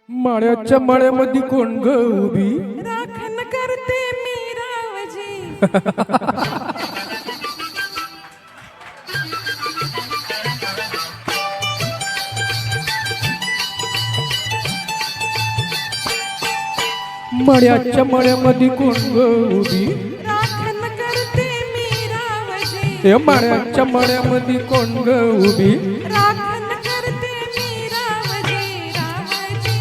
माळ्याच्या मळ्यामध्ये कोण ग उभी? राखण करते मी रावजी. मळ्याच्या मळ्यामध्ये कोण ग उभी? राखण करते मी रावजी. हे माळ्याच्या मळ्यामध्ये कोण ग उभी? राखण करते मी रावजी. रावजी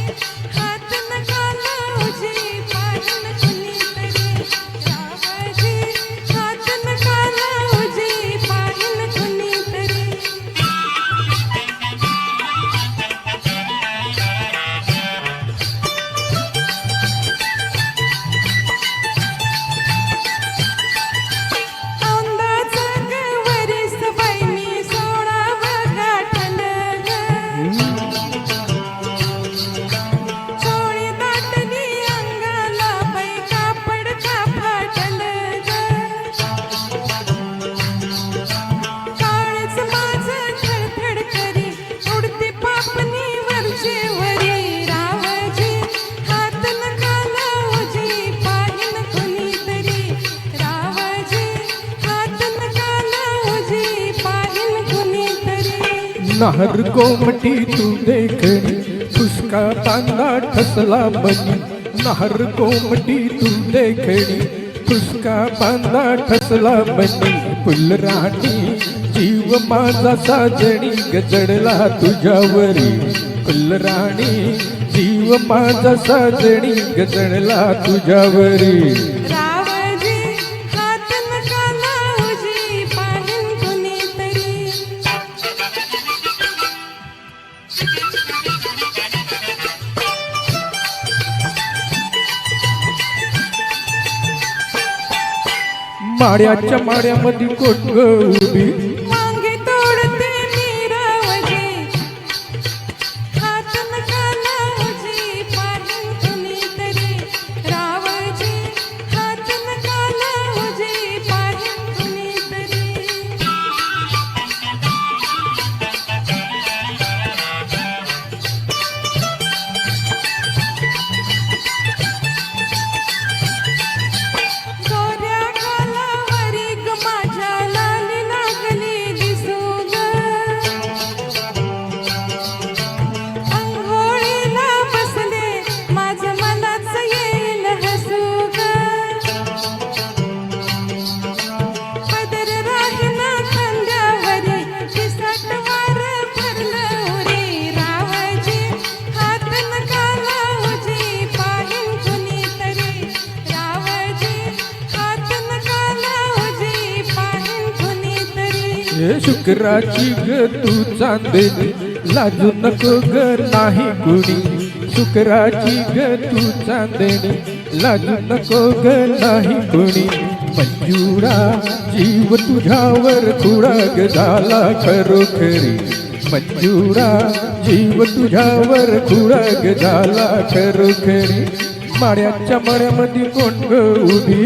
हात नका लावजी, पाहिन कुणीतरी. रावजी हात नका लावजी, पाहिन कुणीतरी. औंदाचं गवरीस बाईनी सोडावं गाठण ग. चोळी दाटली अंगाला बाई, कापड का फाटल ग. काळच माझं थडथड करी, उडती पापणी वरचे वरी. रावजी हात नका लावजी, पाहिन कुणीतरी. रावजी हात नका लावजी, पाहिन कुणीतरी. नाहर कोमटी तू देखणी, फुसका तांदा ठसला बनी. नाहर कोमटी तू देखणी, फुसका बांधा ठसला बनी. फुलराणी जीव माझा साजणी, गजडला तुझ्यावरी. फुलराणी जीव माझा साजणी, गजडला तुझ्यावरी. रावजी हात नका लावजी, पाहिन कुणीतरी. माळ्याच्या माळ्यामध्ये कोण ग उभी? वांगे तोडते मी रावजी. हात नका लावजी, पाहिन कुणीतरी. रावजी हात नका लावजी, पाहिन कुणीतरी. गोऱ्या गालावरी ग माझ्या लाली लागली दिसू ग. अंघोळीला बसले माझं मलाच येईल हसू ग. पदर राहिना खांद्यावरी, पिसाट वार भरलं उरी. रावजी हात नका लावजी, पाहिन कुणीतरी. रावजी हात नका लावजी, पाहिन कुणीतरी. हे शुक्राची ग तू चांदणी, लाजू नको ग नाही कुणी. शुक्राची ग तू चांदणी, लाजू नको ग नाही कुणी. मंजुळा जीव तुझ्यावर खुडा ग झाला खरोखरी. मंजुळा जीव तुझ्यावर खुडा ग झाला खरोखरी. माळ्याच्या मळ्यामध्ये कोण ग उभी?